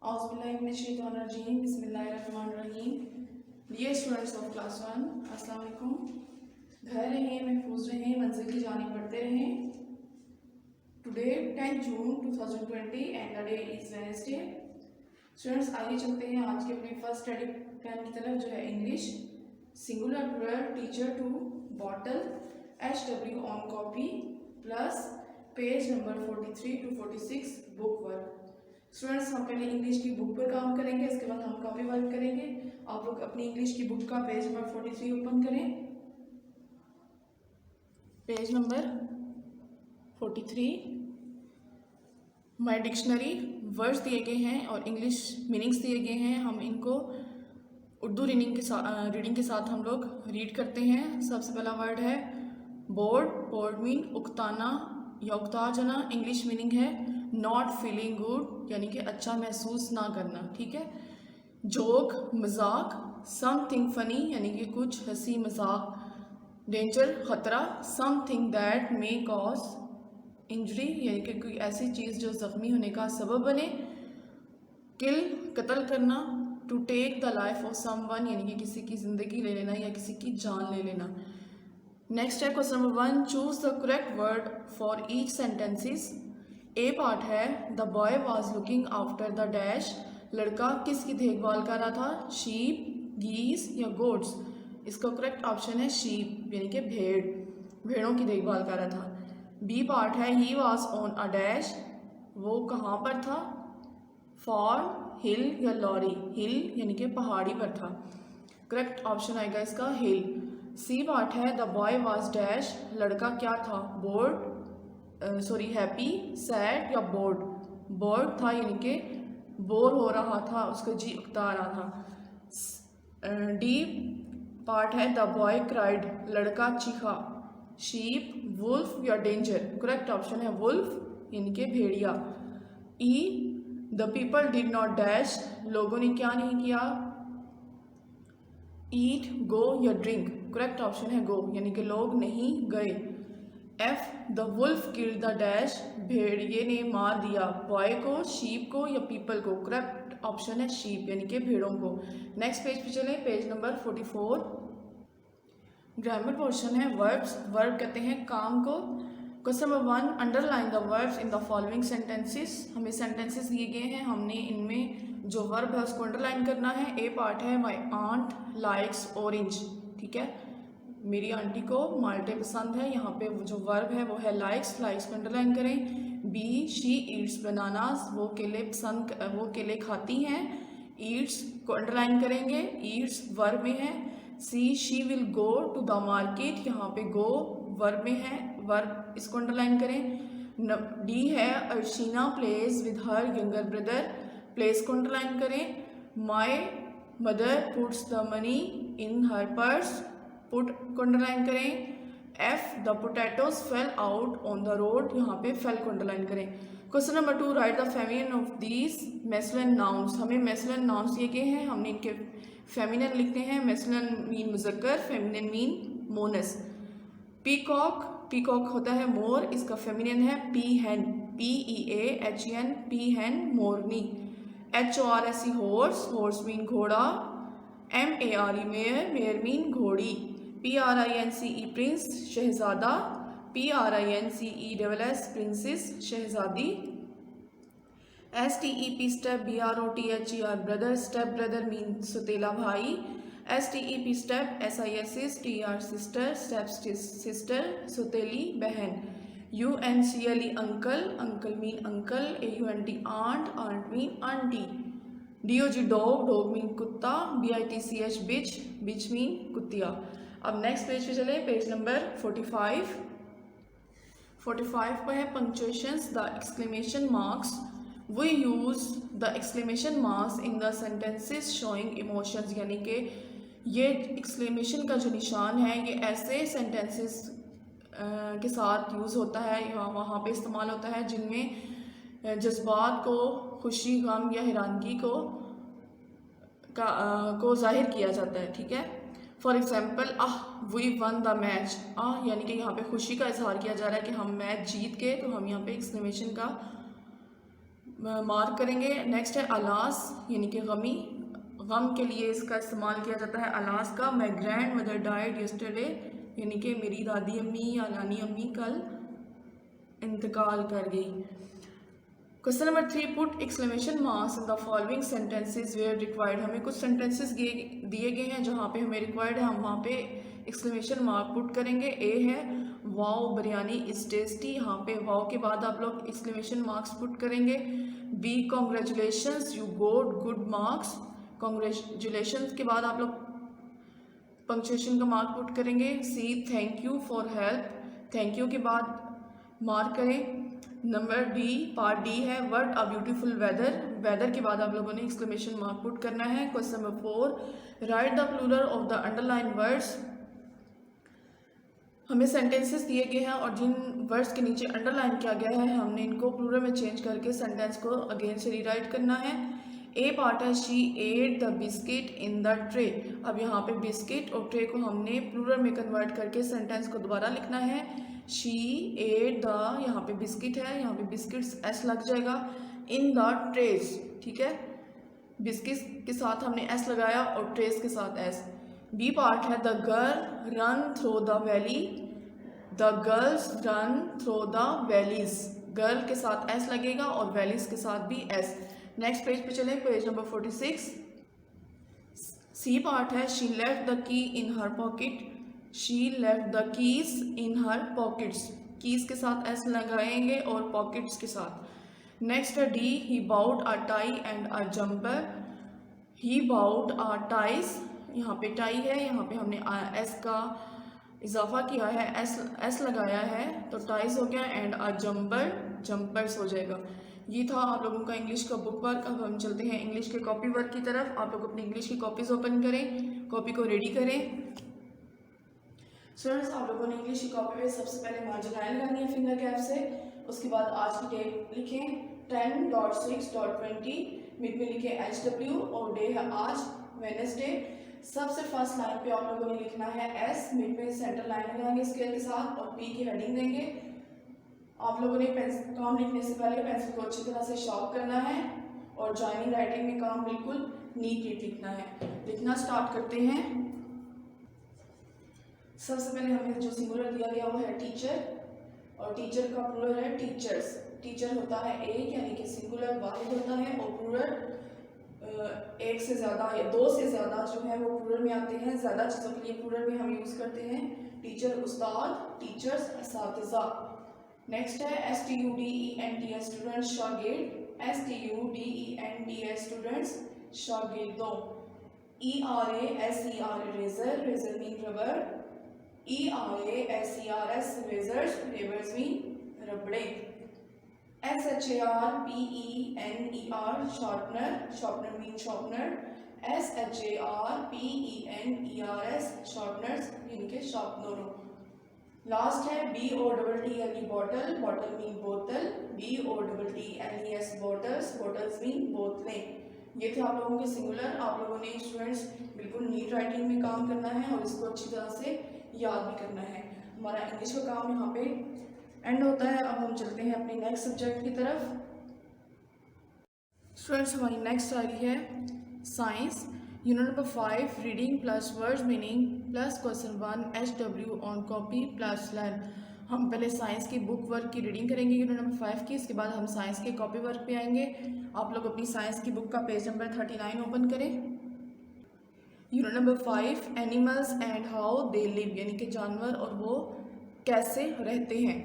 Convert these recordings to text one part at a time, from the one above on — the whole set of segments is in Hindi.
औज़ुबिल्लाहिमिनश्शैतानिर्रजीम बिस्मिल्लाहिर्रहमानिर्रहीम। डियर स्टूडेंट्स ऑफ क्लास 1, अस्सलाम वालेकुम। घर रहें, महफूज रहें, मंजिल की जानिब बढ़ते रहें। Today 10 June 2020 and the day is Wednesday. Students, आइए चलते हैं आज के अपने फर्स्ट स्टडी प्लान की तरफ, जो है English singular plural teacher to bottle HW on copy plus page number 43 to 46 book work. Students, हम पहले इंग्लिश की बुक पर काम करेंगे, इसके बाद हम कॉपी वर्क करेंगे। आप लोग अपनी इंग्लिश की बुक का पेज नंबर 43 ओपन करें। Page number 43 my dictionary words दिए गए हैं और इंग्लिश मीनिंग्स दिए गए हैं। हम इनको उर्दू रीडिंग के साथ हम लोग रीड करते हैं। सबसे पहला वर्ड है बोर्ड। बोर्ड मीन उकताना या उकता जाना। इंग्लिश मीनिंग है नॉट फीलिंग गुड, यानी कि अच्छा महसूस ना करना। ठीक है। जोक मजाक। समथिंग फनी, यानी कि कुछ हंसी मजाक। डेंजर खतरा। Something that may cause injury, यानी कि कोई ऐसी चीज़ जो ज़ख्मी होने का सबब बने। किल कत्ल करना। To take the life of someone, यानी कि किसी की ज़िंदगी ले लेना या किसी की जान ले लेना। नेक्स्ट है question number 1, choose the correct word for each sentences. A part है the boy was looking after the dash. लड़का किसकी देखभाल कर रहा था? शीप, गीस या गोट्स। इसका करेक्ट ऑप्शन है शीप, यानी कि भेड़ों की देखभाल कर रहा था। बी पार्ट है he was on a dash. वो कहाँ पर था? फॉर्म, हिल या लॉरी। हिल यानी कि पहाड़ी पर था। करेक्ट ऑप्शन आएगा इसका हिल। सी पार्ट है द बॉय वॉज डैश। लड़का क्या था? बोर्ड, हैप्पी, सैड या बोर्ड। बोर्ड था, यानी कि बोर हो रहा था, उसका जी उकता रहा था। डी पार्ट है द बॉय क्राइड। लड़का चीखा। शीप, वुल्फ या डेंजर। करेक्ट ऑप्शन है वुल्फ, यानी कि भेड़िया। E the people did not dash. लोगों ने क्या नहीं किया? ईट, गो या ड्रिंक। करेक्ट ऑप्शन है गो, यानी कि लोग नहीं गए। F the wolf killed the dash. भेड़िए ने मार दिया बॉय को, शीप को या पीपल को। करेक्ट ऑप्शन है शीप, यानी कि भेड़ों को। नेक्स्ट पेज पे चलें, पेज नंबर 44। ग्रामर पोर्शन है वर्ब्स। वर्ब कहते हैं काम को। Question number 1, underline the verbs in the following sentences. हमें सेंटेंसेस दिए गए हैं, हमने इनमें जो वर्ब है उसको अंडरलाइन करना है। ए पार्ट है माई आंट लाइक्स ऑरेंज। ठीक है, मेरी आंटी को माल्टे पसंद है। यहाँ पे जो वर्ब है वो है लाइक्स। लाइक्स को अंडरलाइन करें। B she eats bananas. वो केले खाती हैं। ईट्स को अंडरलाइन करेंगे, ईट्स वर्ब में है। C she will go to the market. यहाँ पे गो वर्ब में है, वर्ब इसको अंडरलाइन करें। डी है Arshina plays with her younger brother. Plays को अंडरलाइन करें। My mother puts the money in her purse. Put को अंडरलाइन करें। F the potatoes fell out on the road. यहाँ पे फेल को अंडरलाइन करें। Question number 2, write the feminine of these masculine nouns. हमें मैस्कुलिन नाउन्स दिए गए हैं, हमने इनके फेमिनिन लिखते हैं। मैस्कुलिन मीन मुज़क्कर, फेमिनिन मीन मोनस। पीकॉक, पीकॉक होता है मोर, इसका फेमिनिन है पीहेन। PEAHEN, पीहेन मोरनी। HORSE हॉर्स, हॉर्स मीन घोड़ा। MARE मेयर, मेयर मीन घोड़ी। PRINCE प्रिंस, शहजादा। PRINCESS प्रिंसेस, शहजादी। STEP step, BROTHER brother. Step brother mean सतीला भाई। STEP step, SISS TR sister. Step sister, सतीली बहन। UNCLE uncle, uncle mean uncle. AUNT aunt, aunt mean aunty. DOG dog, dog mean कुत्ता। BITCH बिच, बिच मीन कुतिया। अब नेक्स्ट पेज पे चले, पेज नंबर 45। 45 पर है punctuations. The exclamation marks, we use the exclamation marks in the sentences showing emotions. यानी कि ये एक्सक्लेमेशन का जो निशान है ये ऐसे सेंटेंसेस के साथ यूज़ होता है या वहाँ पे इस्तेमाल होता है जिनमें जज्बात को, खुशी, गम या हैरानगी को जाहिर किया जाता है। ठीक है, for example we won the match. यानी कि यहाँ पे खुशी का इजहार किया जा रहा है कि हम मैच जीत गए, तो हम यहाँ पे एक्सक्लेमेशन का मार्क करेंगे। नेक्स्ट है अलास यानी कि गमी, गम के लिए इसका इस्तेमाल किया जाता है अलास का। My grand mother died yesterday यानी कि मेरी दादी अम्मी या नानी अम्मी कल इंतकाल कर गई। Question number 3, put exclamation marks in the following sentences where required. हमें कुछ सेंटेंसेस दिए गए हैं जहाँ पे हमें रिक्वायर्ड है, हम वहाँ पे एक्सक्लेमेशन मार्क पुट करेंगे। ए है वाओ बिरयानी इज टेस्टी, यहाँ पे वाओ के बाद आप लोग एक्सक्लेमेशन मार्क्स पुट करेंगे। B congratulations you got good marks, congratulations के बाद आप लोग पंक्चुएशन का मार्क पुट करेंगे। C thank you for help, thank you के बाद मार्क करें। नंबर डी पार्ट डी है what a beautiful weather, weather के बाद आप लोगों ने एक्सक्लेमेशन मार्क पुट करना है। Question number 4, write the plural of the underline words. हमें सेंटेंसेस दिए गए हैं और जिन वर्ड्स के नीचे अंडरलाइन किया गया है हमने इनको प्लूरल में चेंज करके सेंटेंस को अगेन से रीराइट करना है। ए पार्ट है she at the biscuit in the tray. अब यहाँ पे बिस्किट और ट्रे को हमने प्लूरल में कन्वर्ट करके सेंटेंस को दोबारा लिखना है। शी एट द, यहाँ पे बिस्किट है, यहाँ पे बिस्किट्स एस लग जाएगा। इन द ट्रेस, ठीक है, बिस्किट के साथ हमने एस लगाया और ट्रेस के साथ एस। बी पार्ट है the girl run through the valley, the girls run through the valleys, girl के साथ एस लगेगा और वैलीज के साथ भी एस। नेक्स्ट पेज पे चलें, पेज नंबर 46। सी पार्ट है she left the key in her pocket, she left the keys in her pockets, keys के साथ एस लगाएंगे और पॉकेट्स के साथ। नेक्स्ट है D he bowed a tie and a jumper, he bowed a ties, यहाँ पे टाई है, यहाँ पे हमने एस का इजाफा किया है, एस लगाया है तो टाइज हो गया एंड अ जंपर जंपर्स हो जाएगा। ये था आप लोगों का इंग्लिश का बुक वर्क। अब हम चलते हैं इंग्लिश के कॉपी वर्क की तरफ। आप लोग अपनी इंग्लिश की कॉपीज ओपन करें, कॉपी को रेडी करें। स्टूडेंट्स आप लोगों ने इंग्लिश की कॉपी पे सबसे पहले मार्जिन लाइन लगानी है फिंगर कैप से, उसके बाद आज की डेट लिखें 10.6.20, मिड में लिखें HW और डे है आज वेडनेसडे। सबसे फर्स्ट लाइन पे आप लोगों ने लिखना है एस, मिड में सेंटर लाइन लगाएंगे स्केल के साथ और पी की हेडिंग देंगे। आप लोगों ने काम लिखने से पहले पेंसिल को अच्छी तरह से शार्प करना है और जॉइनिंग राइटिंग में काम बिल्कुल नीट लिखना है। लिखना स्टार्ट करते हैं। सबसे पहले हमें जो सिंगुलर दिया गया वो है टीचर और टीचर का प्लूरल है टीचर्स। टीचर होता है एक यानी कि सिंगुलर वाहिद होता है और प्लूरल एक से ज़्यादा या दो से ज़्यादा जो है वो प्लूरल में आते हैं। ज़्यादा चीज़ों के लिए प्लूरल में हम यूज़ करते हैं टीचर उस्ताद, टीचर्स असातिज़ा। नेक्स्ट है STUDENTS स्टूडेंट्स शागिर्द, STUDENTS स्टूडेंट्स शागिर्दों। ERASER eraser, eraser mean rubber, ERASERS erasers, erasers mean रबड़े। SHARPENER sharpener, sharpener mean sharpener, SHARPENERS sharpeners यानी कि शार्पनरों। लास्ट है BOTTLE बॉटल, बॉटल मीन बोतल, BOTTLES बॉटल्स, बॉटल्स मीन बोतलें। ये थे आप लोगों के सिंगुलर। आप लोगों ने स्टूडेंट्स बिल्कुल नीट राइटिंग में काम करना है और इसको अच्छी तरह से याद भी करना है। हमारा इंग्लिश का काम यहाँ पे एंड होता है। अब हम चलते हैं अपने नेक्स्ट सब्जेक्ट की तरफ। स्टूडेंट्स हमारी नेक्स्ट आ रही है science, unit number 5, reading plus words meaning plus question 1 HW on copy plus learn. हम पहले साइंस की बुक वर्क की रीडिंग करेंगे यूनिट नंबर 5 की, इसके बाद हम साइंस के कॉपी वर्क पे आएंगे। आप लोग अपनी साइंस की बुक का पेज नंबर 39 ओपन करें। Unit number 5 animals and how they live यानी कि जानवर और वो कैसे रहते हैं।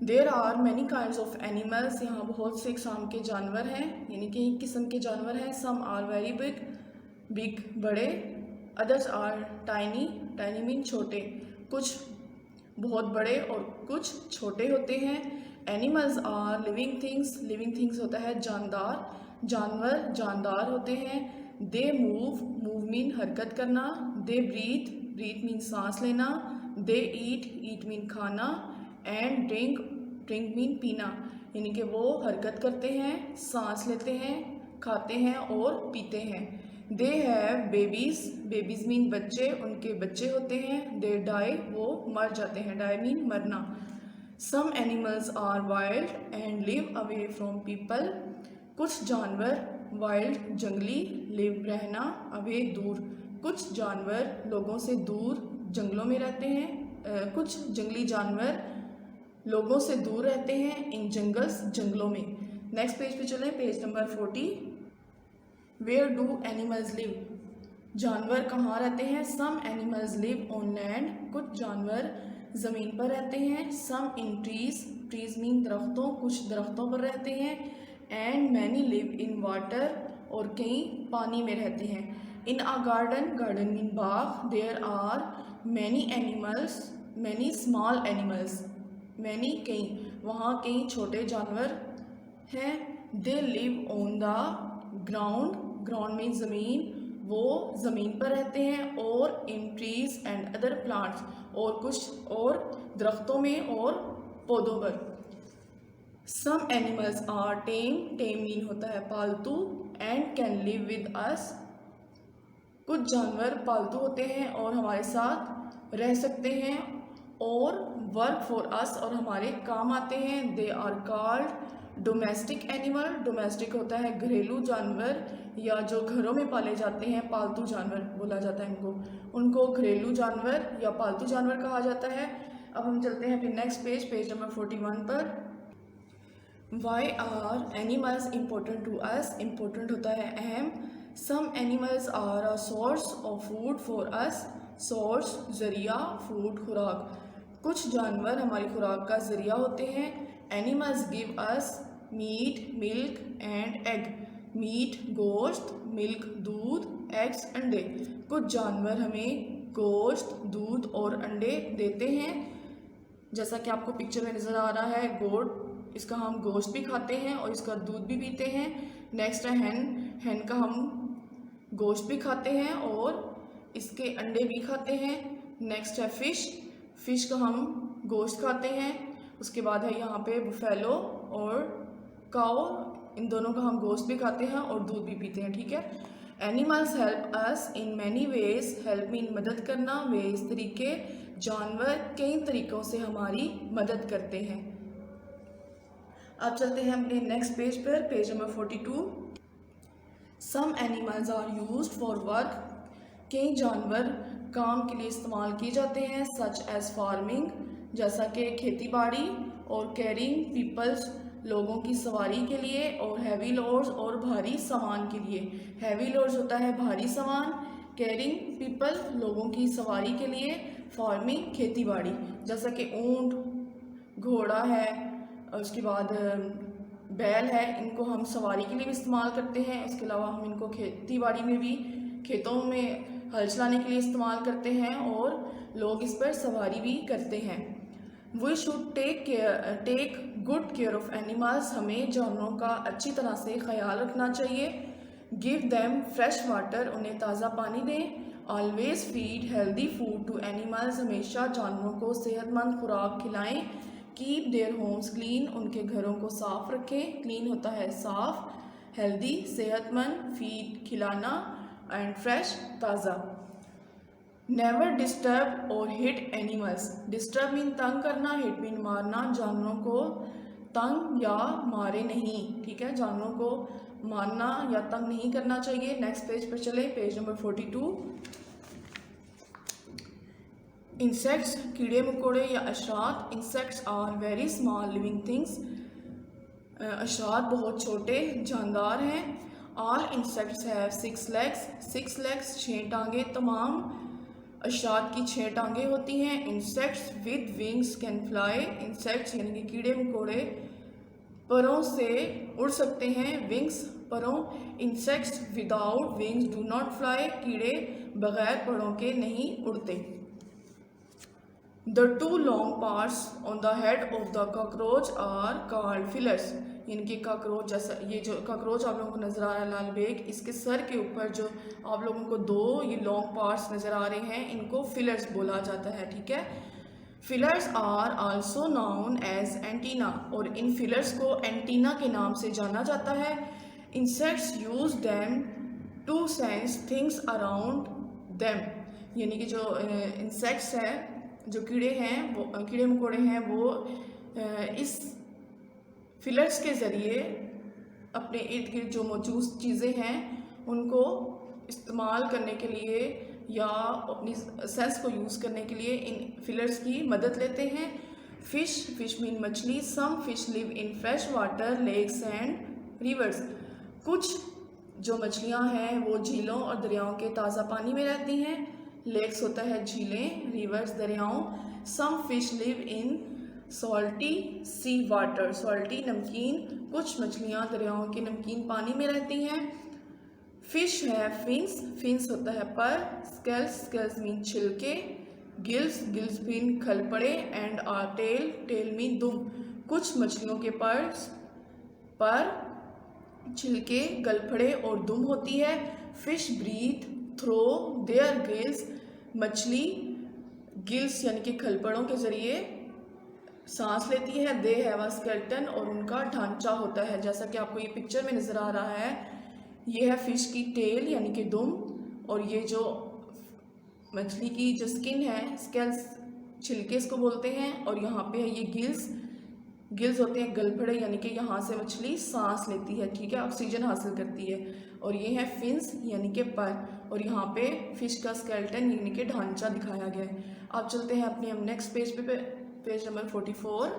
There are many kinds of animals, यहाँ बहुत से किस्म के जानवर हैं यानी कि एक किस्म के जानवर हैं। Some are very big, big बड़े, others are tiny, tiny mean छोटे, कुछ बहुत बड़े और कुछ छोटे होते हैं। Animals are living things, living things होता है जानदार, जानवर जानदार होते हैं। दे मूव, मूव मीन हरकत करना, दे ब्रीथ, ब्रीथ मीन सांस लेना, दे ईट, ईट मीन खाना, एंड ड्रिंक, ड्रिंक मीन पीना यानी कि वो हरकत करते हैं, सांस लेते हैं, खाते हैं और पीते हैं। They have babies, babies mean बच्चे, उनके बच्चे होते हैं। दे डाई, वो मर जाते हैं, डाई मीन मरना। Some animals are wild and live away from people, कुछ जानवर वाइल्ड जंगली, लिव रहना, अवे दूर। कुछ जानवर लोगों से दूर जंगलों में रहते हैं, कुछ जंगली जानवर लोगों से दूर रहते हैं इन जंगल्स, जंगलों में। नेक्स्ट पेज पे चलें, page number 40। Where do animals live, जानवर कहाँ रहते हैं? Some animals live on land, कुछ जानवर ज़मीन पर रहते हैं। Some in trees, trees mean दरख्तों, कुछ दरख्तों पर रहते हैं। And many live in water, और कई पानी में रहते हैं। In a garden, garden mean बाग, there are many animals, many small animals, many कई, वहाँ कई छोटे जानवर हैं। They live on the ground, ground mean ज़मीन, वो ज़मीन पर रहते हैं। और in trees and other plants, और कुछ और दरख्तों में और पौधों पर। Some animals are tame, tame mean होता है पालतू, and can live with us, कुछ जानवर पालतू होते हैं और हमारे साथ रह सकते हैं। और वर्क फॉर अस, और हमारे काम आते हैं। They are called domestic animal, domestic होता है घरेलू जानवर या जो घरों में पाले जाते हैं, पालतू जानवर बोला जाता है इनको, उनको घरेलू जानवर या पालतू जानवर कहा जाता है। अब हम चलते हैं फिर नेक्स्ट पेज, पेज नंबर 41 पर। Why are animals important to us, important होता है अहम। Some animals are a source of food for us, source ज़रिया, फूड खुराक, कुछ जानवर हमारी खुराक का ज़रिया होते हैं। Animals give us meat, milk and egg, meat गोश्त, मिल्क दूध, एग्स अंडे, कुछ जानवर हमें गोश्त, दूध और अंडे देते हैं। जैसा कि आपको पिक्चर में नज़र आ रहा है, गोट, इसका हम गोश्त भी खाते हैं और इसका दूध भी पीते हैं। नेक्स्ट है हैन, हैन का हम गोश्त भी खाते हैं और इसके अंडे भी खाते हैं। नेक्स्ट है फिश, फिश का हम गोश्त खाते हैं। उसके बाद है यहाँ पे बुफेलो और काओ, इन दोनों का हम गोश्त भी खाते हैं और दूध भी पीते हैं, ठीक है। Animals help us in many ways, help mean मदद करना, वेज तरीके, जानवर कई तरीक़ों से हमारी मदद करते हैं। अब चलते हैं अपने नेक्स्ट पेज पर, page number 42। Some animals are used for work, कई जानवर काम के लिए इस्तेमाल किए जाते हैं। सच एज फार्मिंग, जैसा कि खेती बाड़ी, और कैरिंग पीपल्स, लोगों की सवारी के लिए, और हैवी लोड्स, और भारी सामान के लिए। हैवी लोड्स होता है भारी सामान, कैरिंग पीपल, लोगों की सवारी के लिए, फार्मिंग खेती बाड़ी, जैसा कि ऊंट, घोड़ा है, और उसके बाद बैल है, इनको हम सवारी के लिए भी इस्तेमाल करते हैं। इसके अलावा हम इनको खेती बाड़ी में भी, खेतों में हल चलाने के लिए इस्तेमाल करते हैं और लोग इस पर सवारी भी करते हैं। We should take good care of animals, हमें जानवरों का अच्छी तरह से ख्याल रखना चाहिए। गिव देम फ्रेश वाटर, उन्हें ताज़ा पानी दें। Always feed healthy food to animals, हमेशा जानवरों को सेहतमंद खुराक खिलाएं। कीप देयर होम्स क्लीन, उनके घरों को साफ रखें। क्लीन होता है साफ, हेल्दी सेहतमंद, फीड खिलाना, एंड फ्रेश ताज़ा। नेवर डिस्टर्ब और हिट एनिमल्स, डिस्टर्ब मीन तंग करना, हिट मीन मारना, जानवरों को तंग या मारे नहीं, ठीक है, जानवरों को मारना या तंग नहीं करना चाहिए। नेक्स्ट पेज पर चले, पेज नंबर 42। इंसेक्ट्स, कीड़े मकोड़े या अशरात। Insects are very small living things, अशरात बहुत छोटे जानदार हैं। All insects have 6 legs, 6 legs 6 टांगे, तमाम अशरात की 6 टांगे होती हैं। Insects with wings can fly, insects यानी कि कीड़े मकोड़े परों से उड़ सकते हैं, विंग्स परों। Insects without wings do not fly, कीड़े बगैर परों के नहीं उड़ते। The 2 long parts on the head of the cockroach are called fillers, यानी कि काकरोच जैसा, ये जो काकरोच आप लोगों को नज़र आ रहा है लाल बेग, इसके सर के ऊपर जो आप लोगों को 2 ये लॉन्ग पार्ट्स नज़र आ रहे हैं, इनको फिलर्स बोला जाता है, ठीक है। Feelers are also known as antenna, और इन फिलर्स को एंटीना के नाम से जाना जाता है। Insects use them to sense things around them, यानी कि जो इंसेक्ट्स हैं, जो कीड़े हैं, वो कीड़े मकोड़े हैं, वो इस फिलर्स के ज़रिए अपने इर्द गिर्द जो मौजूद चीज़ें हैं उनको इस्तेमाल करने के लिए या अपनी सेंस को यूज़ करने के लिए इन फिलर्स की मदद लेते हैं। फिश मीन मछली। Some fish live in fresh water lakes and rivers. कुछ जो मछलियां हैं वो झीलों और दरियाओं के ताज़ा पानी में रहती हैं। लेक्स होता है झीलें, रिवर्स दरियाओं। Some fish live in salty sea water, salty नमकीन। कुछ मछलियां दरियाओं के नमकीन पानी में रहती हैं। फिश है फिन्स, फिन्स होता है पर। स्केल्स, स्केल्स मीन छिलके। गिल्स, गिल्स मीन खलपड़े। एंड टेल, टेल मीन दुम। कुछ मछलियों के पर छिलके, गलफड़े और दुम होती है। Fish breathe through their gills. मछली गिल्स यानी कि खलपड़ों के जरिए सांस लेती है। दे हैव अ स्केलेटन, और उनका ढांचा होता है। जैसा कि आपको ये पिक्चर में नज़र आ रहा है, ये है फिश की टेल यानी कि दुम, और ये जो मछली की जो स्किन है, स्केल्स, छिलके इसको बोलते हैं, और यहाँ पे है ये गिल्स। गिल्स होते हैं गलफड़े, यानी कि यहाँ से मछली सांस लेती है, ठीक है, ऑक्सीजन हासिल करती है। और ये है फिन्स यानी कि पर, और यहाँ पे फिश का स्केलेटन यानी कि ढांचा दिखाया गया है। आप चलते हैं अपने हम नेक्स्ट पेज पे, पेज नंबर 44।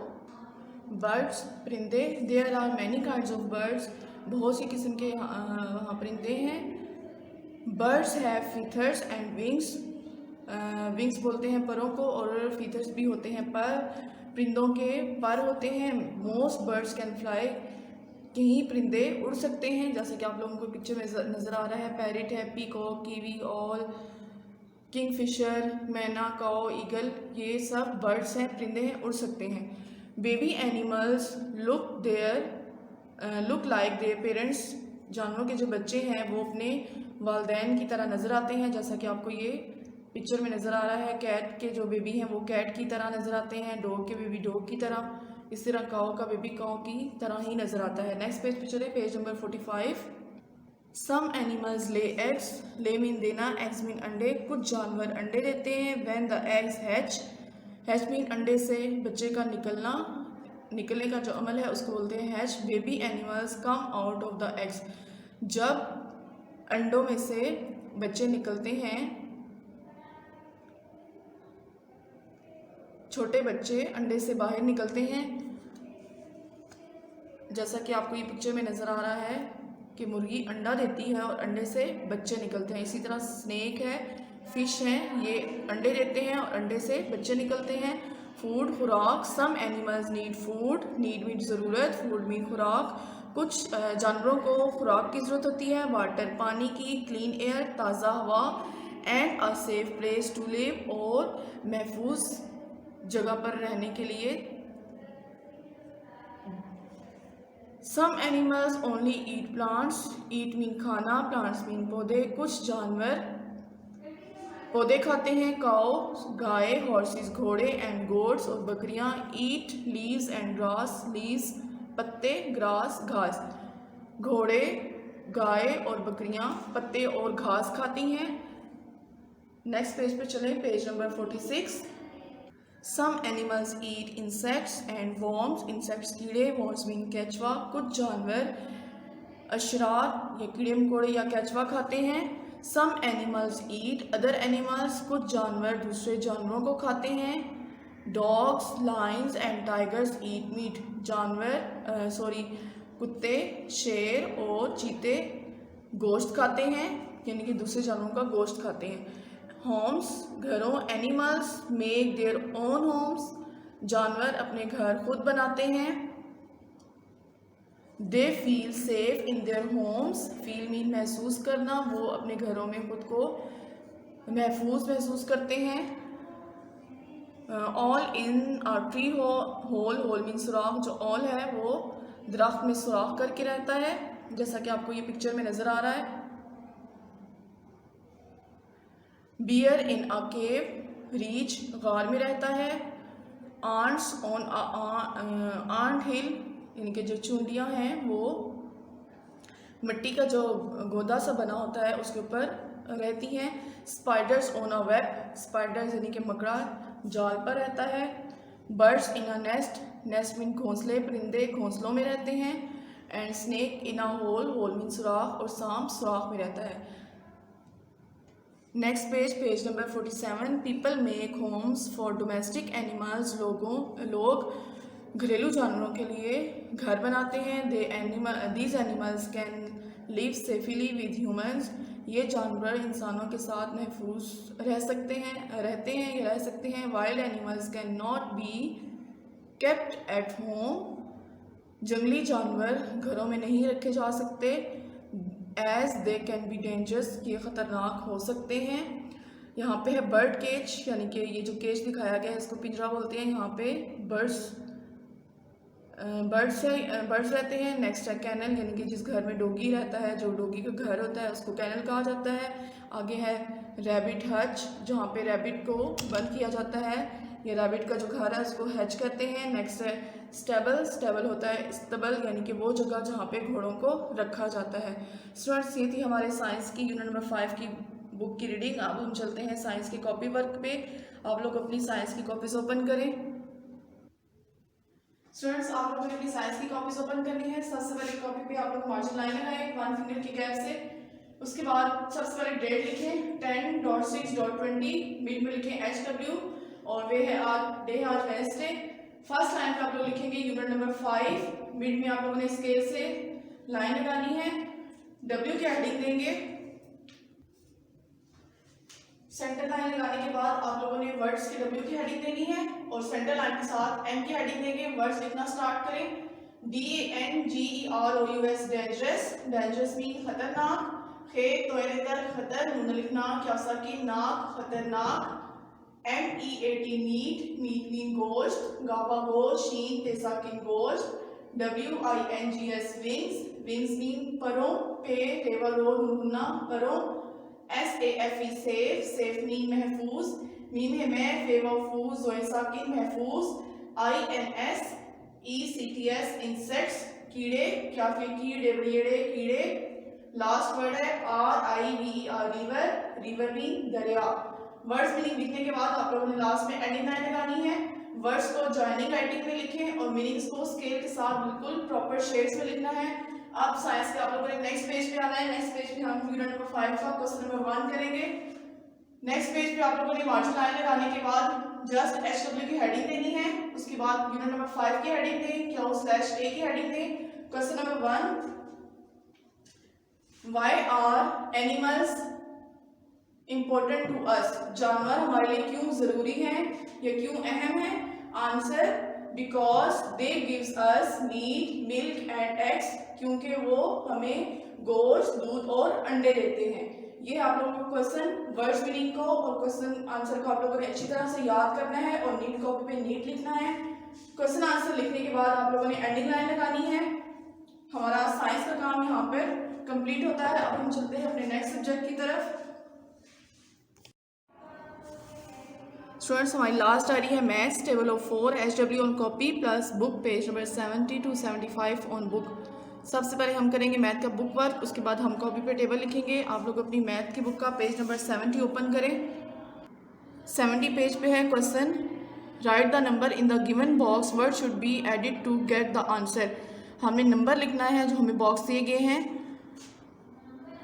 बर्ड्स, परिंदे। There are many kinds of birds. बहुत सी किस्म के वहाँ परिंदे हैं। Birds have feathers and wings. Wings बोलते हैं परों को, और फीथर्स भी होते हैं पर। परिंदों के पर होते हैं। Most birds can fly. कहीं परिंदे उड़ सकते हैं, जैसे कि आप लोगों को पिक्चर में नज़र आ रहा है। पैरेट है, पीकॉक, कीवी, ऑल, किंगफिशर, मैना, काओ, ईगल, ये सब बर्ड्स हैं, परिंदे हैं, उड़ सकते हैं। Baby animals look like their parents. जानवरों के जो बच्चे हैं वो अपने वालदैन की तरह नज़र आते हैं, जैसा कि आपको ये पिक्चर में नज़र आ रहा है। कैट के जो बेबी हैं वो कैट की तरह नज़र आते हैं, डॉग के बेबी डॉग की तरह, इस तरह काओ का बेबी काओ की तरह ही नज़र आता है। नेक्स्ट पेज पे चले, page number 45। Some animals lay eggs. Lay mean देना, एग्स मीन अंडे। कुछ जानवर अंडे देते हैं। When the eggs hatch, hatch mean अंडे से बच्चे का निकलने का जो अमल है उसको बोलते हैं hatch. Baby animals come out of the eggs. जब अंडों में से बच्चे निकलते हैं, छोटे बच्चे अंडे से बाहर निकलते हैं, जैसा कि आपको ये पिक्चर में नज़र आ रहा है कि मुर्गी अंडा देती है और अंडे से बच्चे निकलते हैं। इसी तरह स्नेक है, फिश हैं, ये अंडे देते हैं और अंडे से बच्चे निकलते हैं। फूड, खुराक। Some animals need food. Need mean ज़रूरत, फूड मीन खुराक। कुछ जानवरों को खुराक की ज़रूरत होती है। वाटर, पानी की। क्लीन एयर, ताज़ा हवा। And a safe place to live, और महफूज जगह पर रहने के लिए। Some animals only eat plants. Eat mean खाना, प्लांट्स मीन पौधे। कुछ जानवर पौधे खाते हैं। काओ गाय, हॉर्सेस घोड़े, एंड गोट्स और बकरियां। Eat leaves and grass. Leaves पत्ते, ग्रास घास। घोड़े, गाय और बकरियां पत्ते और घास खाती हैं। नेक्स्ट पेज पे चलें, page number 46। Some animals eat insects and worms. Insects कीड़े, वॉर्म्स मीन केचवा। कुछ जानवर अशरार या कीड़े मकोड़े या केचवा खाते हैं। Some animals eat other animals. कुछ जानवर दूसरे जानवरों को खाते हैं। Dogs, lions and tigers eat meat. कुत्ते, शेर और चीते गोश्त खाते हैं, यानी कि दूसरे जानवरों का गोश्त खाते हैं। होम्स, घरों। Animals make their own homes. जानवर अपने घर खुद बनाते हैं। They feel safe in their homes. Feel mean महसूस करना, वो अपने घरों में खुद को महफूज महसूस करते हैं। Owl in a tree hole. Hole mean सुराख, जो ऑल है वो दरख्त में सुराख करके रहता है, जैसा कि आपको ये पिक्चर में नज़र आ रहा है। बियर इन अ केव। रीछ गार में रहता है। आंट्स ऑन आंट हिल, यानी कि जो चूंडियाँ हैं वो मिट्टी का जो गोदा सा बना होता है उसके ऊपर रहती हैं। Spiders on a web. Spiders यानी कि मकड़ा जाल पर रहता है। Birds in a nest. Nest mean घोंसले, परिंदे घोंसलों में रहते हैं। And snake in a hole, hole mean सुराख, और सांप सुराख में रहता है। Next page number 47, people make homes for domestic animals, लोग घरेलू जानवरों के लिए घर बनाते हैं। These animals can live safely with humans, ये जानवर इंसानों के साथ महफूज रहते हैं या रह सकते हैं। Wild animals can not be kept at home, जंगली जानवर घरों में नहीं रखे जा सकते। As they can be dangerous, ये ख़तरनाक हो सकते हैं। यहाँ पे है बर्ड केज, यानी कि ये जो केज दिखाया गया है इसको पिंजरा बोलते हैं। यहाँ पे बर्ड्स रहते हैं। नेक्स्ट है कैनल, यानी कि जिस घर में डॉगी रहता है, जो डॉगी का घर होता है उसको कैनल कहा जाता है। आगे है रैबिट हच, जहाँ पे रैबिट को बंद किया जाता है, ये रैबिट का जो घर है उसको हैच कहते हैं। नेक्स्ट है स्टेबल होता है इस्तबल, यानी कि वो जगह जहाँ पे घोड़ों को रखा जाता है। स्टूडेंट्स, ये थी हमारे साइंस की यूनिट नंबर 5 की बुक की रीडिंग। अब हम चलते हैं साइंस के कॉपी वर्क पे। आप लोग अपनी साइंस की कॉपीज ओपन करें। स्टूडेंट्स, आप लोगों ने अपनी साइंस की कॉपीज ओपन करनी है। सबसे पहले कॉपी पे आप लोग मार्जिन लाइन लगाएं 1 फिंगर की गैप से। उसके बाद सबसे पहले डेट लिखें 10.6.20, मिड में लिखें HW, और वे है आज डे आज वेडनेसडे। फर्स्ट लाइन पे आप लोग लिखेंगे यूनिट नंबर 5, मिड में आप लोगों ने स्केल से लाइन लगानी है। W की हेडिंग देंगे। सेंटर लाइन लगाने के बाद आप लोगों ने वर्ड्स की W की हेडिंग देनी है, और सेंटर लाइन के साथ M की हेडिंग देंगे। वर्ड्स लिखना स्टार्ट करें। DANGEROUS, डेंजरस मीन खतरनाक। खे तोयरेतर खतर, नून लिखना क्या की नाक, खतरनाक। MEAT मीट, मीट मीन गोश्त। गावा गोश्त, शीन तेसाकिन गोश्त। WINGS विंग्स मीन परों। पे रेवा रो नूना परों। SAFE सेफ मीन महफूज। मीम है मैं, फेवा फूज, जोएसाकिन महफूज। INS ECTS इंसेक्ट्स, कीड़े, क्या के कीड़े बड़ेड़े कीड़े। लास्ट वर्ड है RIVER, रिवर मीन दरिया। वर्ड्स मीनिंग लिखने के बाद आप लोगों ने लास्ट में एंडिंग लाइन लगानी है। वर्ड्स को जॉइनिंग राइटिंग में लिखें और मीनिंग्स को स्केल के साथ बिल्कुल प्रॉपर शेड्स में लिखना है। अब साइंस के आप लोगों ने नेक्स्ट पेज पे आना है। नेक्स्ट पेज पे हम यूनिट नंबर 5 का क्वेश्चन नंबर 1 करेंगे। नेक्स्ट पेज पे आप लोगों ने मार्जिन लाइन लगाने के बाद जस्ट HW की हेडिंग देनी है। उसके बाद यूनिट नंबर 5 की हेडिंग दें, /A की हेडिंग दें। Question number 1, why are animals important to us, जानवर हमारे लिए क्यों जरूरी हैं या क्यों अहम है। Answer, because they gives us meat, milk and eggs, क्योंकि वो हमें गोश्त, दूध और अंडे देते हैं। ये आप लोगों को क्वेश्चन वर्ड्स मीनिंग को और क्वेश्चन आंसर को आप लोगों ने अच्छी तरह से याद करना है और नीट कॉपी पे नीट लिखना है। क्वेश्चन आंसर लिखने के बाद आप लोगों ने एंडिंग लाइन लगानी है। हमारा साइंस का काम यहाँ पर कंप्लीट होता है। अब हम चलते हैं अपने नेक्स्ट सब्जेक्ट की तरफ। स्टूडेंट्स, हमारी लास्ट आ रही है maths, table of 4 HW on copy plus book, page number 70 to 75 on book. सबसे पहले हम करेंगे मैथ का बुक वर्क, उसके बाद हम कॉपी पे टेबल लिखेंगे। आप लोग अपनी मैथ की बुक का पेज नंबर 70 ओपन करें। 70 पेज पे है question, write the number in the given box, word should be added to get the answer. हमने नंबर लिखना है जो हमें बॉक्स दिए गए हैं।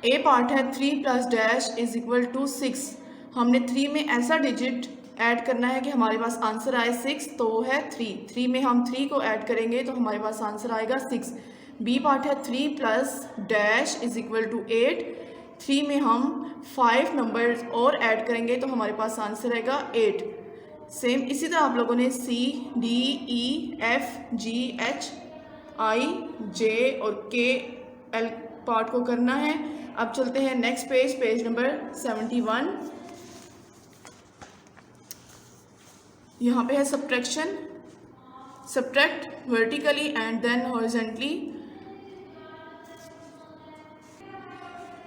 ए पार्ट है 3 + डैश इज इक्वल टू 6। हमने 3 में ऐसा डिजिट ऐड करना है कि हमारे पास आंसर आए 6, तो वो है 3 में हम 3 को ऐड करेंगे तो हमारे पास आंसर आएगा 6। बी पार्ट है 3 + डैश इज इक्वल टू 8। 3 में हम 5 नंबर्स और ऐड करेंगे तो हमारे पास आंसर आएगा 8। सेम इसी तरह आप लोगों ने C D E F G H I J और K L पार्ट को करना है। अब चलते हैं नेक्स्ट पेज, पेज नंबर 71। यहाँ पे है subtraction, subtract vertically and then horizontally.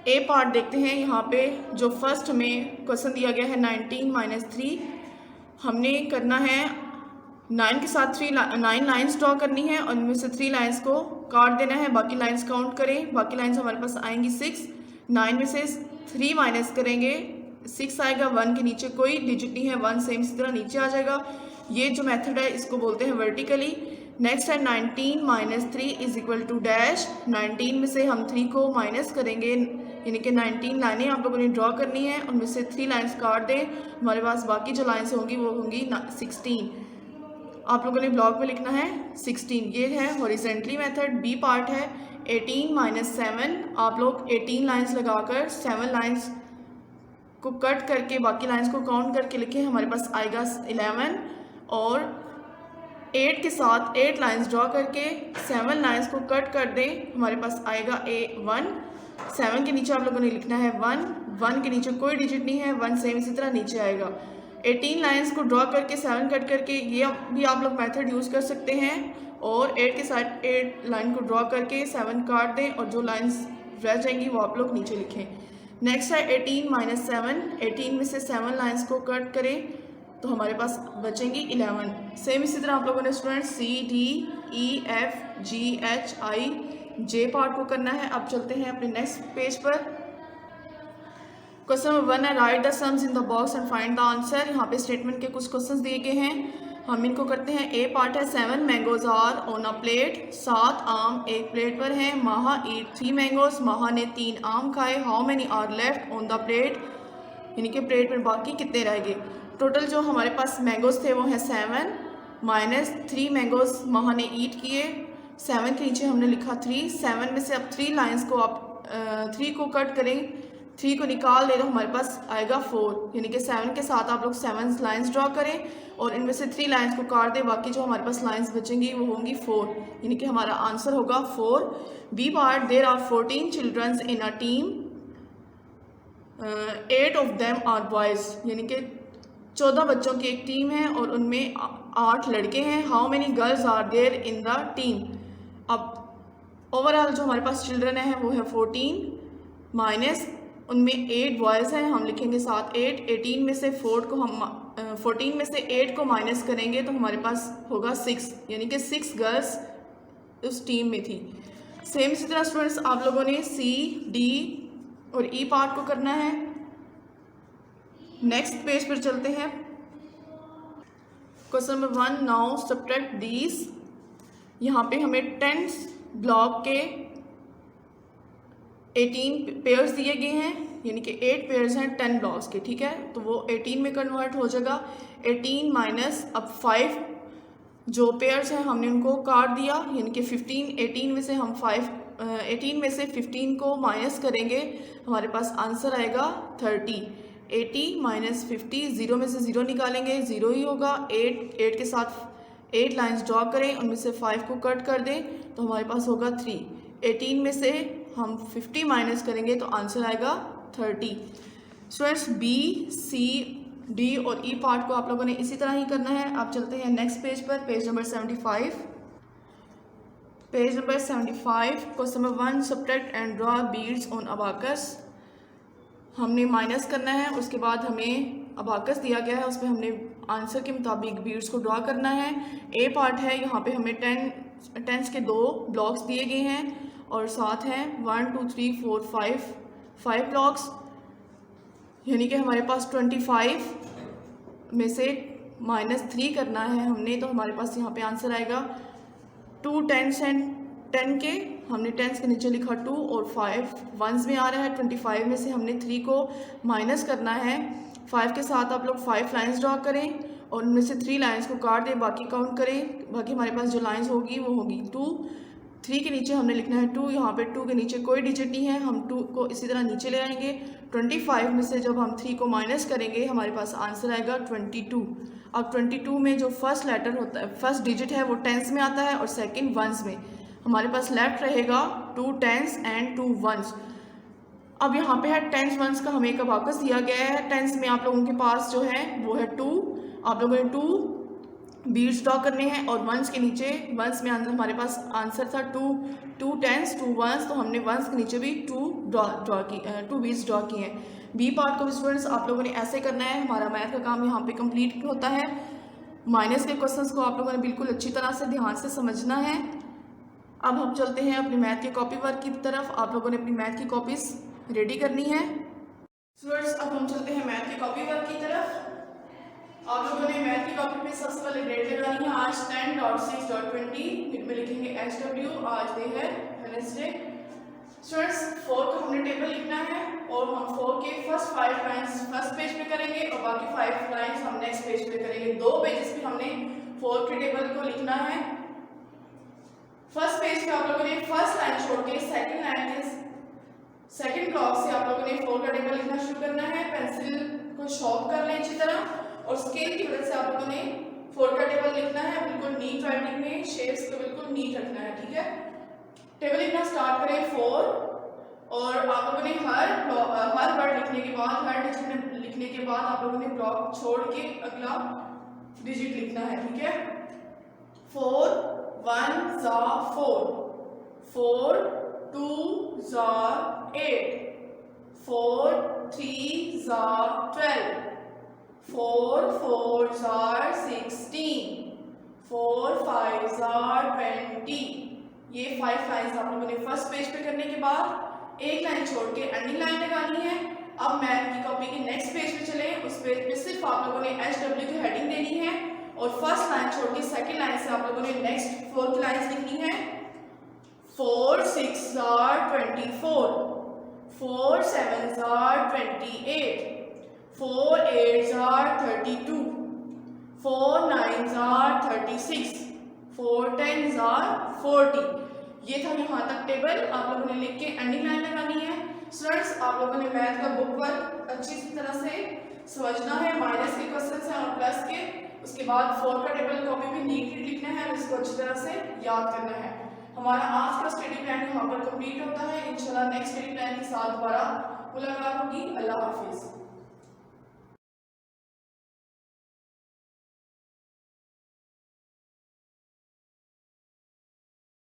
A part देखते हैं। यहाँ पे जो फर्स्ट में क्वेश्चन दिया गया है 19 - 3, हमने करना है 9 के साथ 9 लाइन्स ड्रॉ करनी है और इनमें से 3 लाइन्स को काट देना है। बाकी लाइन्स काउंट करें, बाकी लाइन्स हमारे पास आएंगी 6। 9 में से 3 माइनस करेंगे, 6 आएगा। 1 के नीचे कोई डिजिट नहीं है, 1 सेम इसी तरह नीचे आ जाएगा। ये जो मेथड है इसको बोलते हैं वर्टिकली। नेक्स्ट है 19 minus 3 is equal to dash. 19 में से हम 3 को माइनस करेंगे, यानी कि 19 लाइनें आप लोगों ने ड्रॉ करनी है, उनमें से 3 लाइन्स काट दें, हमारे पास बाकी जो लाइन्स होंगी वो होंगी 16। आप लोगों ने ब्लॉक में लिखना है 16। ये है हॉरिजेंटली मेथड। बी पार्ट है 18 माइनस 7। आप लोग 18 लाइन्स लगाकर 7 लाइन्स को कट करके बाकी लाइन्स को काउंट करके लिखें, हमारे पास आएगा 11। और 8 के साथ 8 लाइन्स ड्रॉ करके 7 लाइन्स को कट कर दें, हमारे पास आएगा 1। 7 के नीचे आप लोगों ने लिखना है 1। 1 के नीचे कोई डिजिट नहीं है, 1 सेम इसी तरह नीचे आएगा। 18 लाइन्स को ड्रॉ करके 7 कट करके, ये भी आप लोग मेथड यूज़ कर सकते हैं। और 8 के साथ 8 लाइन को ड्रॉ करके 7 काट दें और जो लाइन्स रह जाएंगी वो आप लोग नीचे लिखें। नेक्स्ट है 18 माइनस 7। 18 में से 7 लाइन्स को कट करें तो हमारे पास बचेंगी 11। सेम इसी तरह आप लोगों ने student C D E F G H I J part को करना है। अब चलते हैं अपने नेक्स्ट पेज पर। क्वेश्चन नंबर 1 है right the sums in the box and find the answer. यहाँ पे स्टेटमेंट के कुछ क्वेश्चंस दिए गए हैं, हम इनको करते हैं। ए पार्ट है 7 mangoes are on a plate. 7 आम एक प्लेट पर हैं। माहा ईट 3 मैंगोज। माहा ने 3 आम खाए। How many are left on the plate, यानी कि प्लेट पर बाकी कितने रह गए। टोटल जो हमारे पास मैंगोज थे वो हैं 7 माइनस 3 मैंगोज माहा ने ईट किए। 7 के नीचे हमने लिखा 3। 7 में से अब 3 लाइन्स को आप 3 को कट करें, 3 को निकाल दे तो हमारे पास आएगा 4, यानी कि 7 के साथ आप लोग 7 लाइन्स ड्रॉ करें और इनमें से 3 लाइन्स को काट दें, बाकी जो हमारे पास लाइन्स बचेंगी वो होंगी 4, यानी कि हमारा आंसर होगा 4। B part there are 14 childrens in a team, 8 of them are boys, यानी कि 14 बच्चों की एक टीम है और उनमें 8 लड़के हैं। How many girls are there in the team. अब ओवरऑल जो हमारे पास चिल्ड्रन है वो है 14 माइनस उनमें 8 बॉयज़ हैं, हम लिखेंगे साथ 8। 18 में से 14 में से 8 को माइनस करेंगे तो हमारे पास होगा 6, यानी कि 6 गर्ल्स उस टीम में थी। सेम इसी तरह स्टूडेंट्स आप लोगों ने C D और E पार्ट को करना है। नेक्स्ट पेज पर चलते हैं। Question number 1 now subtract these. यहाँ पे हमें 10 ब्लॉक के 18 पेयर्स दिए गए हैं, यानी कि 8 पेयर्स हैं 10 ब्लॉक्स के, ठीक है, तो वो 18 में कन्वर्ट हो जाएगा। 18 माइनस अब 5 जो पेयर्स हैं हमने उनको काट दिया, यानी कि 15। 18 में से हम 15 को माइनस करेंगे, हमारे पास आंसर आएगा 30। 80 माइनस 50, 0 में से 0 निकालेंगे, 0 ही होगा। 8 के साथ 8 लाइन्स ड्रॉ करें, उनमें से 5 को कट कर दें तो हमारे पास होगा 3। 18 में से हम 50 माइनस करेंगे तो आंसर आएगा 30। स्टूडेंट्स B C D और E पार्ट को आप लोगों ने इसी तरह ही करना है। आप चलते हैं नेक्स्ट पेज पर, page number 75। Page number 75 question number 1 subtract and draw beads on abacus. हमने माइनस करना है, उसके बाद हमें अबाकस दिया गया है, उस पर हमने आंसर के मुताबिक बीड्स को ड्रॉ करना है। ए पार्ट है, यहाँ पे हमें 10s के 2 ब्लॉक्स दिए गए हैं और साथ हैं 1 2 3 4 5 ब्लॉक्स, यानी कि हमारे पास 25 में से -3 करना है हमने, तो हमारे पास यहाँ पे आंसर आएगा 2 10s एंड 10 के हमने 10s के नीचे लिखा 2 और 5 1s में आ रहा है। 25 में से हमने 3 को माइनस करना है। 5 के साथ आप लोग 5 लाइन्स ड्रॉ करें और उनमें से 3 लाइन्स को काट दें, बाकी काउंट करें, बाकी हमारे पास जो लाइन्स होगी वो होगी 2। 3 के नीचे हमने लिखना है 2, यहाँ पे 2 के नीचे कोई डिजिट नहीं है, हम 2 को इसी तरह नीचे ले आएंगे। 25 में से जब हम 3 को माइनस करेंगे हमारे पास आंसर आएगा 22। अब 22 में जो फर्स्ट लेटर होता है, फर्स्ट डिजिट है वो 10s में आता है और सेकंड 1s में। हमारे पास लेफ्ट रहेगा 2 10s एंड 2 1s। अब यहाँ पे है 10s 1s का हमें एक अबाकस दिया गया है। 10s में आप लोगों के पास जो है वो है 2, आप लोगों ने 2 बीड्स ड्रॉ करने हैं और 1s के नीचे 1s में हमारे पास आंसर था 2 10s 2 1s, तो हमने 1s के नीचे भी 2 बीड्स ड्रॉ किए हैं। बी पार्ट को भी स्टूडेंट्स आप लोगों ने ऐसे करना है। हमारा मैथ का काम यहाँ पे कंप्लीट होता है। माइनस के क्वेश्चंस को आप लोगों ने बिल्कुल अच्छी तरह से ध्यान से समझना है। अब हम चलते हैं अपनी मैथ के कॉपी वर्क की तरफ। आप लोगों ने अपनी मैथ की कॉपीज रेडी करनी है। स्टूडेंट्स अब हम चलते हैं मैथ के कॉपी वर्क की तरफ। आप लोगों ने मैथ की कॉपी पे सबसे पहले डेट लगानी है। आज 10.6.20 में लिखेंगे SW। आज डे है वेडनेसडे। स्टूडेंट्स 4 का हमने टेबल लिखना है और हम 4 के फर्स्ट 5 लाइंस फर्स्ट पेज पे करेंगे और बाकी 5 लाइंस हम नेक्स्ट पेज पे करेंगे। 2 पेजेस पे हमने 4 के टेबल को लिखना है। फर्स्ट पेज पे आप लोगों ने फर्स्ट लाइन छोड़ के सेकंड लाइन के सेकंड ब्लॉक से आप लोगों ने 4 का टेबल लिखना शुरू करना है। पेंसिल को शार्प कर लें अच्छी तरह और स्केल की मदद से आप लोगों ने 4 का टेबल लिखना है। बिल्कुल नीट राइटिंग में शेप्स को बिल्कुल नीट रखना है, ठीक है। टेबल लिखना स्टार्ट करें 4 और आप लोगों ने हर वर्ड लिखने के बाद, हर डिजिट लिखने के बाद आप लोगों ने ब्लॉक छोड़ के अगला डिजिट लिखना है, ठीक है। 4 1 ज़ा 4, 4 2 ज़ा 8, 4 3 ज़ा 12, 4 4 ज़ा 16, 4 5 ज़ा 20। ये 5 लाइन्स आप लोगों ने फर्स्ट पेज पे करने के बाद एक लाइन छोड़ के एंडिंग लाइन लगानी है। अब मैथ की कॉपी के नेक्स्ट पेज पे चलें। उस पेज पे सिर्फ आप लोगों ने SW की हेडिंग देनी है और फर्स्ट लाइन छोड़ के सेकंड लाइन से आप लोगों ने नेक्स्ट 4 की लाइन्स लिखनी है। 4 6 ज़ा 24, 4 7 ज़ा 28, 4 8 ज़ा 32, 4 9 ज़ा 36, 4 10 ज़ा 40। ये था यहाँ तक टेबल। आप लोगों ने लिख के एंडिंग लाइन लगानी है। स्टूडेंट्स आप लोगों ने मैथ का बुक वर्क अच्छी तरह से समझना है। माइनस के क्वेश्चन हैं और प्लस के। उसके बाद 4 का टेबल कॉपी पे नीट लिखना है और इसको अच्छी तरह से याद करना है। हमारा आज का स्टडी प्लान यहाँ पर कंप्लीट होता है। इंशाल्लाह नेक्स्ट स्टडी प्लान के साथ दोबारा मुलाकात होगी। अल्लाह हाफिज़।